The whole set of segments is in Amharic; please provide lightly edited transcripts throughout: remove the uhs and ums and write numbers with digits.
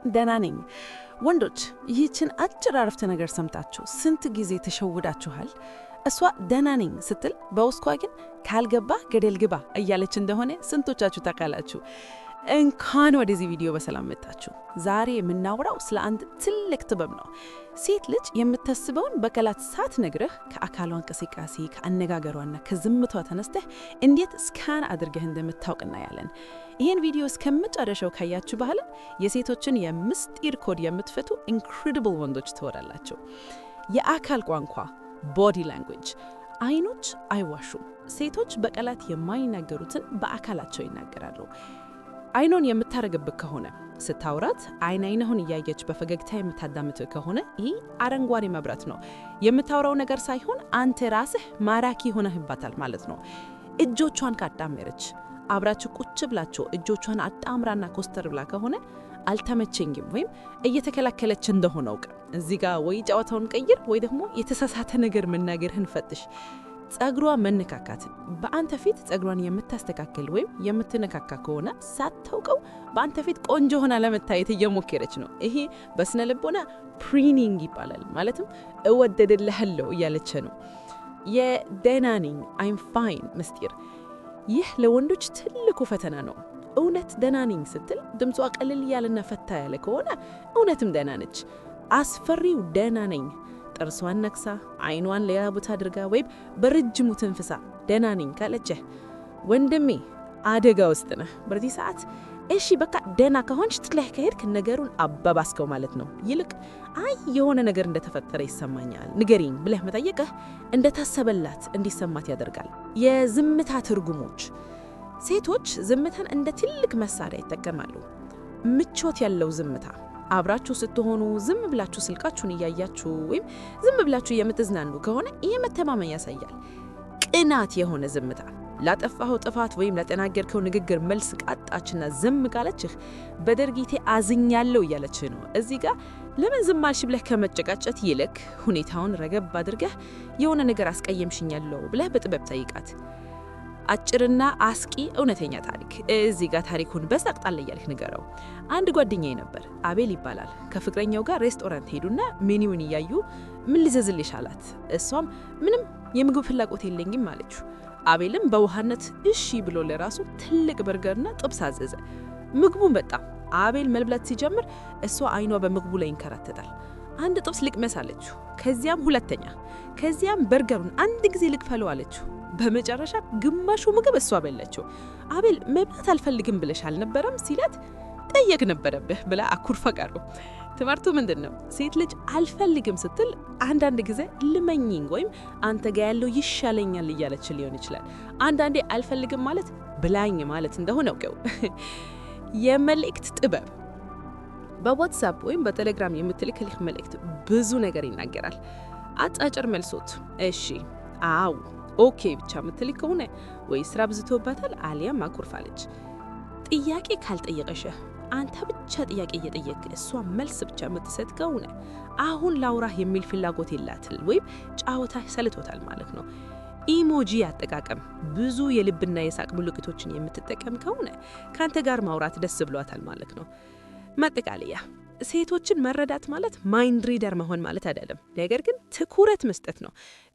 ደህና ነኝ። ወንዶች ይህችን አጭር አረፍተ ነገር ሰምታችሁ ስንት ጊዜ ተሸውዳችኋል? እሷ ደህና ነኝ ስትል በውስጧ ግን ካልገባ ገደል ግባ እያለች እንደሆነ ስንቶቻችሁ ታውቃላችሁ? እንኳን ወደዚህ ቪዲዮ በሰላም መጣችሁ። ዛሬ የምናወራው ስለ አንድ ትልቅ ጥበብ ነው። ሴት ልጅ የምታስበውን በቃላት ሳትነግርህ ከአካሏ እንቅስቃሴ፣ ከአነጋገሯና ከዝምቷ ተነስተህ እንዴት ስካን አድርገህ እንደምታውቅ እናያለን። ይህን ቪዲዮ እስከመጨረሻው ካያችሁ በኋላ የሴቶችን የምስጢር ኮድ የምትፈቱ ኢንክሬዲብል ወንዶች ትወዳላችሁ። የአካል ቋንቋ ቦዲ ላንጉዌጅ። አይኖች አይዋሹም። ሴቶች በቃላት የማይናገሩትን በአካላቸው ይናገራሉ። አይኖን የምታረግብህ ከሆነ ስታውራት አይንህን እያየች በፈገግታ የምታዳምጥህ ከሆነ ይህ አረንጓዴ መብራት ነው። የምታወራው ነገር ሳይሆን አንተ ራስህ ማራኪ ሆነህባታል ማለት ነው። እጆቿን ካጣመረች አብራችሁ ቁጭ ብላችሁ እጆቿን አጣምራና ኮስተር ብላ ከሆነ አልተመቸኝም ወይም እየተከላከለች እንደሆነ አውቅ። እዚህ ጋር ወይ ጨዋታውን ቀይር ወይ ደግሞ የተሳሳተ ነገር መናገርህን ፈትሽ። ጸጉሯ መነካካት። በአንተ ፊት ጸጉሯን የምታስተካከል ወይም የምትነካካ ከሆነ ሳታውቀው በአንተ ፊት ቆንጆ ሆና ለመታየት እየሞከረች ነው። ይሄ በስነ ልቦና ፕሪኒንግ ይባላል። ማለትም እወደድልሃለሁ እያለች ነው። የደህና ነኝ አይም ፋይን ምስጢር። ይህ ለወንዶች ትልቁ ፈተና ነው። እውነት ደህና ነኝ ስትል ድምጿ ቀልል ያለና ፈታ ያለ ከሆነ እውነትም ደህና ነች። አስፈሪው ደህና ነኝ ጥርሷን ነክሳ አይኗን ሌላ ቦታ አድርጋ ወይም በረጅሙ ትንፍሳ ደህና ነኝ ካለችህ ወንድሜ አደጋ ውስጥ ነህ። በዚህ ሰዓት እሺ በቃ ደህና ከሆንሽ ትለህ ከሄድክ ነገሩን አባባስከው ማለት ነው። ይልቅ አይ የሆነ ነገር እንደተፈጠረ ይሰማኛል ንገሪኝ ብለህ መጠየቅህ እንደታሰበላት እንዲሰማት ያደርጋል። የዝምታ ትርጉሞች። ሴቶች ዝምታን እንደ ትልቅ መሳሪያ ይጠቀማሉ። ምቾት ያለው ዝምታ። አብራችሁ ስትሆኑ ዝም ብላችሁ ስልካችሁን እያያችሁ ወይም ዝም ብላችሁ የምትዝናኑ ከሆነ ይህ መተማመን ያሳያል። ቅናት የሆነ ዝምታ። ላጠፋኸው ጥፋት ወይም ለተናገርከው ንግግር መልስ ቃጣችና ዝም ካለችህ በድርጊቴ አዝኛለሁ እያለችህ ነው። እዚህ ጋር ለምን ዝም አልሽ ብለህ ከመጨቃጨት ይልቅ ሁኔታውን ረገብ አድርገህ የሆነ ነገር አስቀየምሽኛለሁ ብለህ በጥበብ ጠይቃት። አጭርና አስቂ እውነተኛ ታሪክ። እዚህ ጋር ታሪኩን በሳቅ ጣል እያልክ ንገረው። አንድ ጓደኛዬ ነበር፣ አቤል ይባላል። ከፍቅረኛው ጋር ሬስቶራንት ሄዱና ሜኒውን እያዩ ምን ልዘዝልሽ አላት። እሷም ምንም የምግብ ፍላጎት የለኝም አለችው። አቤልም በውሃነት እሺ ብሎ ለራሱ ትልቅ በርገርና ጥብስ አዘዘ። ምግቡን በጣም አቤል መልብላት ሲጀምር እሷ አይኗ በምግቡ ላይ ይንከራተታል። አንድ ጥብስ ልቅመስ አለችው። ከዚያም ሁለተኛ፣ ከዚያም በርገሩን አንድ ጊዜ ልክፈለው አለችው። በመጨረሻ ግማሹ ምግብ እሷ በላችው። አቤል መብላት አልፈልግም ብለሽ አልነበረም ሲላት ጠየቅ ነበረብህ ብላ አኩርፋ ቀሩ። ትምህርቱ ምንድነው? ሴት ልጅ አልፈልግም ስትል አንዳንድ ጊዜ ልመኝኝ ወይም አንተ ጋር ያለው ይሻለኛል እያለች ሊሆን ይችላል። አንዳንዴ አልፈልግም ማለት ብላኝ ማለት እንደሆነ አውቀው። የመልእክት ጥበብ። በዋትስአፕ ወይም በቴሌግራም የምትልክልህ መልእክት ብዙ ነገር ይናገራል። አጫጭር መልሶት እሺ፣ አው፣ ኦኬ ብቻ ምትልክ ከሆነ ወይ ስራ ብዝቶባታል አሊያም አኩርፋለች። ጥያቄ ካልጠየቀሽህ አንተ ብቻ ጥያቄ እየጠየቅ እሷ መልስ ብቻ የምትሰጥ ከሆነ አሁን ላውራህ የሚል ፍላጎት የላትል ወይም ጫወታ ሰልቶታል ማለት ነው። ኢሞጂ አጠቃቀም። ብዙ የልብና የሳቅ ምልክቶችን የምትጠቀም ከሆነ ካንተ ጋር ማውራት ደስ ብሏታል ማለት ነው። ማጠቃለያ፣ ሴቶችን መረዳት ማለት ማይንድ ሪደር መሆን ማለት አይደለም። ነገር ግን ትኩረት መስጠት ነው።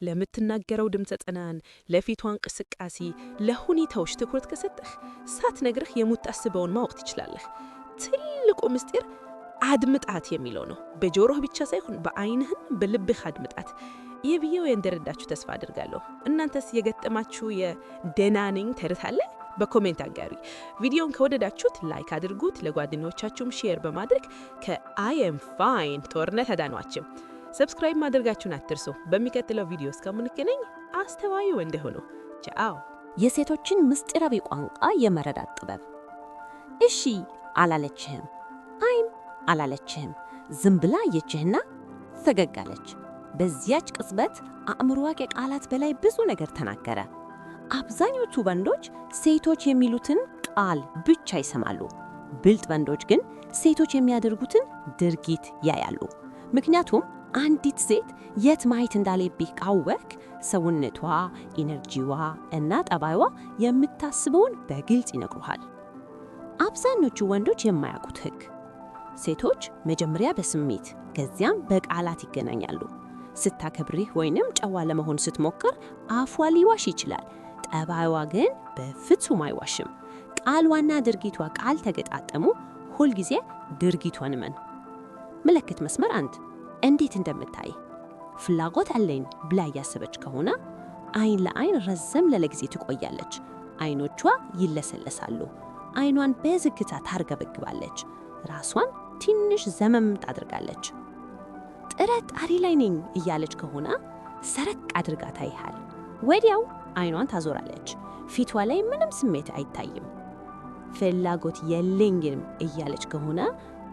ለምትናገረው ድምፀ ጥናን፣ ለፊቷ እንቅስቃሴ፣ ለሁኔታዎች ትኩረት ከሰጠህ ሳትነግርህ የምታስበውን ማወቅ ትችላለህ። ትልቁ ምስጢር አድምጣት የሚለው ነው። በጆሮህ ብቻ ሳይሆን በአይንህን በልብህ አድምጣት። ይህ ቪዲዮ እንደረዳችሁ ተስፋ አድርጋለሁ። እናንተስ የገጠማችሁ የደህና ነኝ ተረት አለ? በኮሜንት አጋሪ። ቪዲዮን ከወደዳችሁት ላይክ አድርጉት። ለጓደኞቻችሁም ሼር በማድረግ ከአይ ኤም ፋይን ጦርነት አዳኗቸው። ሰብስክራይብ ማድረጋችሁን አትርሱ። በሚቀጥለው ቪዲዮ እስከምንገናኝ አስተዋዩ እንደሆኑ ቻው። የሴቶችን ምስጢራዊ ቋንቋ የመረዳት ጥበብ። እሺ አላለችህም፣ አይም አላለችህም። ዝም ብላ አየችህና ፈገግ አለች። በዚያች ቅጽበት አእምሮዋ ከቃላት በላይ ብዙ ነገር ተናገረ። አብዛኞቹ ወንዶች ሴቶች የሚሉትን ቃል ብቻ ይሰማሉ። ብልጥ ወንዶች ግን ሴቶች የሚያደርጉትን ድርጊት ያያሉ። ምክንያቱም አንዲት ሴት የት ማየት እንዳለብህ ካወቅ ሰውነቷ፣ ኢነርጂዋ እና ጠባይዋ የምታስበውን በግልጽ ይነግሩሃል። አብዛኞቹ ወንዶች የማያውቁት ህግ ሴቶች መጀመሪያ በስሜት ከዚያም በቃላት ይገናኛሉ። ስታከብሪህ ወይንም ጨዋ ለመሆን ስትሞክር አፏ ሊዋሽ ይችላል። ጠባይዋ ግን በፍጹም አይዋሽም። ቃልዋና ድርጊቷ ቃል ተገጣጠሙ። ሁልጊዜ ድርጊቷን እመን። ምልክት መስመር 1 እንዴት እንደምታይ ፍላጎት አለኝ ብላ እያሰበች ከሆነ አይን ለአይን ረዘም ላለ ጊዜ ትቆያለች። አይኖቿ ይለሰለሳሉ። አይኗን በዝግታ ታርገበግባለች። ራሷን ትንሽ ዘመም ታደርጋለች። ጥርጣሬ ላይ ነኝ እያለች ከሆነ ሰረቅ አድርጋ ታይሃል። ወዲያው አይኗን ታዞራለች። ፊቷ ላይ ምንም ስሜት አይታይም። ፍላጎት የለኝም እያለች ከሆነ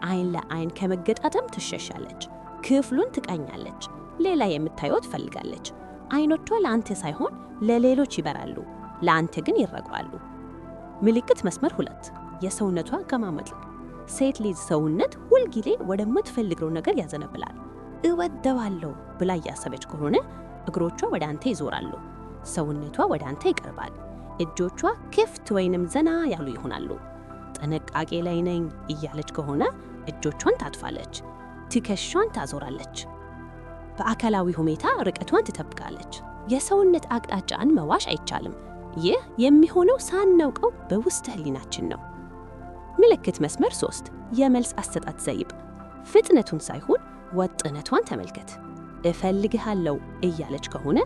አይን ለአይን ከመገጣጠም ትሸሻለች። ክፍሉን ትቃኛለች። ሌላ የምታየው ትፈልጋለች። አይኖቿ ለአንተ ሳይሆን ለሌሎች ይበራሉ፣ ለአንተ ግን ይረግባሉ። ምልክት መስመር 2 የሰውነቷ አቀማመጥ። ሴት ልጅ ሰውነት ሁልጊዜ ወደምትፈልገው ነገር ያዘነብላል። እወደዋለሁ ብላ እያሰበች ከሆነ እግሮቿ ወደ አንተ ይዞራሉ። ሰውነቷ ወደ አንተ ይቀርባል። እጆቿ ክፍት ወይንም ዘና ያሉ ይሆናሉ። ጥንቃቄ ላይ ነኝ እያለች ከሆነ እጆቿን ታጥፋለች። ትከሻን ታዞራለች። በአካላዊ ሁኔታ ርቀቷን ትጠብቃለች። የሰውነት አቅጣጫን መዋሽ አይቻልም። ይህ የሚሆነው ሳናውቀው በውስጥ ህሊናችን ነው። ምልክት መስመር 3 የመልስ አሰጣጥ ዘይቤ። ፍጥነቱን ሳይሆን ወጥነቷን ተመልከት። እፈልግሃለሁ እያለች ከሆነ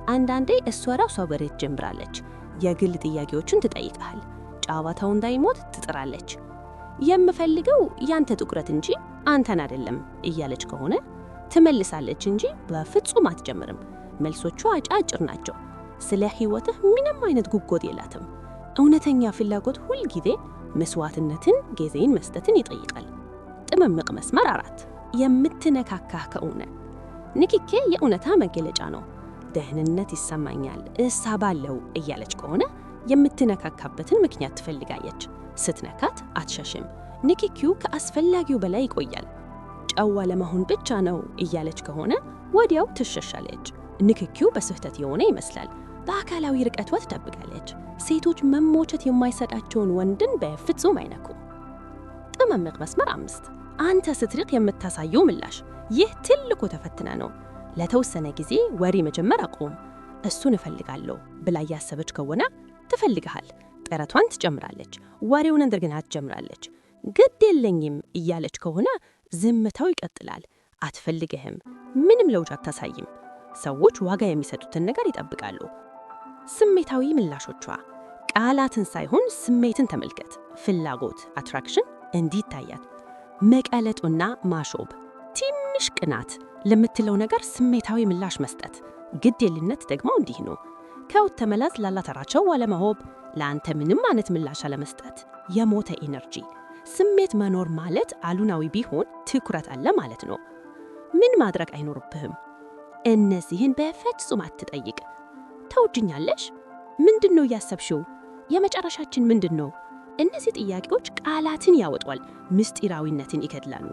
አንዳንዴ እሷ ራሷ ወሬ ትጀምራለች። የግል ጥያቄዎችን ትጠይቃል። ጨዋታው እንዳይሞት ትጥራለች። የምፈልገው ያንተ ትኩረት እንጂ አንተን አይደለም እያለች ከሆነ ትመልሳለች እንጂ በፍጹም አትጀምርም። መልሶቿ አጫጭር ናቸው። ስለ ህይወትህ ምንም አይነት ጉጉት የላትም። እውነተኛ ፍላጎት ሁልጊዜ መስዋዕትነትን፣ ጊዜን መስጠትን ይጠይቃል። ጥምምቅ መስመር 4 የምትነካካህ ከሆነ ንክኬ የእውነታ መገለጫ ነው። ደህንነት ይሰማኛል እሳባለሁ እያለች ከሆነ የምትነካካበትን ምክንያት ትፈልጋለች። ስትነካት አትሸሽም። ንክኪው ከአስፈላጊው በላይ ይቆያል። ጨዋ ለመሆን ብቻ ነው እያለች ከሆነ ወዲያው ትሸሻለች። ንክኪው በስህተት የሆነ ይመስላል። በአካላዊ ርቀቷ ትጠብቃለች። ሴቶች መሞቸት የማይሰጣቸውን ወንድን በፍጹም አይነኩም። ጥምምቅ መስመር 5 አንተ ስትርቅ የምታሳየው ምላሽ። ይህ ትልቁ ተፈትና ነው። ለተወሰነ ጊዜ ወሬ መጀመር አቁም። እሱን እፈልጋለሁ ብላ እያሰበች ከሆነ ትፈልግሃል። ጥረቷን ትጨምራለች። ወሬውን እንደገና ትጀምራለች። ግድ የለኝም እያለች ከሆነ ዝምታው ይቀጥላል። አትፈልግህም። ምንም ለውጥ አታሳይም። ሰዎች ዋጋ የሚሰጡትን ነገር ይጠብቃሉ። ስሜታዊ ምላሾቿ ቃላትን ሳይሆን ስሜትን ተመልከት። ፍላጎት አትራክሽን እንዲህ ይታያል። መቀለጡና ማሾብ፣ ትንሽ ቅናት ለምትለው ነገር ስሜታዊ ምላሽ መስጠት። ግድ የልነት ደግሞ እንዲህ ነው። ከውት ተመላስ ላላተራቸው ዋለመሆብ፣ ለአንተ ምንም አይነት ምላሽ አለመስጠት። የሞተ ኢነርጂ። ስሜት መኖር ማለት አሉናዊ ቢሆን ትኩረት አለ ማለት ነው። ምን ማድረግ አይኖርብህም። እነዚህን በፍጹም አትጠይቅ። ተውጅኛለሽ? ምንድነው ያሰብሽው? የመጨረሻችን ምንድነው? እነዚህ ጥያቄዎች ቃላትን ያወጣል፣ ምስጢራዊነትን ይገድላሉ።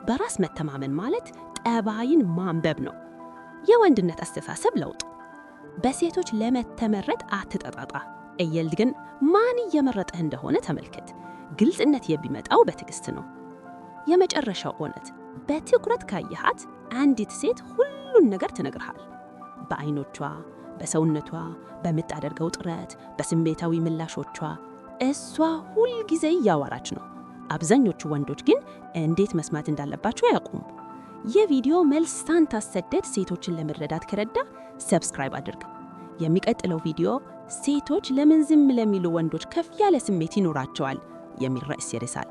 በራስ መተማመን ማለት ጠባይን ማንበብ ነው። የወንድነት አስተሳሰብ ለውጥ። በሴቶች ለመተመረጥ አትጠጣጣ። እየልድ ግን ማን እየመረጠህ እንደሆነ ተመልከት። ግልጽነት የሚመጣው በትዕግስት ነው። የመጨረሻው እውነት፣ በትኩረት ካየሃት አንዲት ሴት ሁሉን ነገር ትነግርሃል። በአይኖቿ፣ በሰውነቷ፣ በምታደርገው ጥረት፣ በስሜታዊ ምላሾቿ። እሷ ሁልጊዜ እያወራች ነው። አብዛኞቹ ወንዶች ግን እንዴት መስማት እንዳለባቸው አያውቁም። የቪዲዮ መልስ ሳንታሰደድ ሴቶችን ለመረዳት ከረዳ ሰብስክራይብ አድርግ። የሚቀጥለው ቪዲዮ ሴቶች ለምን ዝም ለሚሉ ወንዶች ከፍ ያለ ስሜት ይኖራቸዋል የሚል ርዕስ ይርሳል።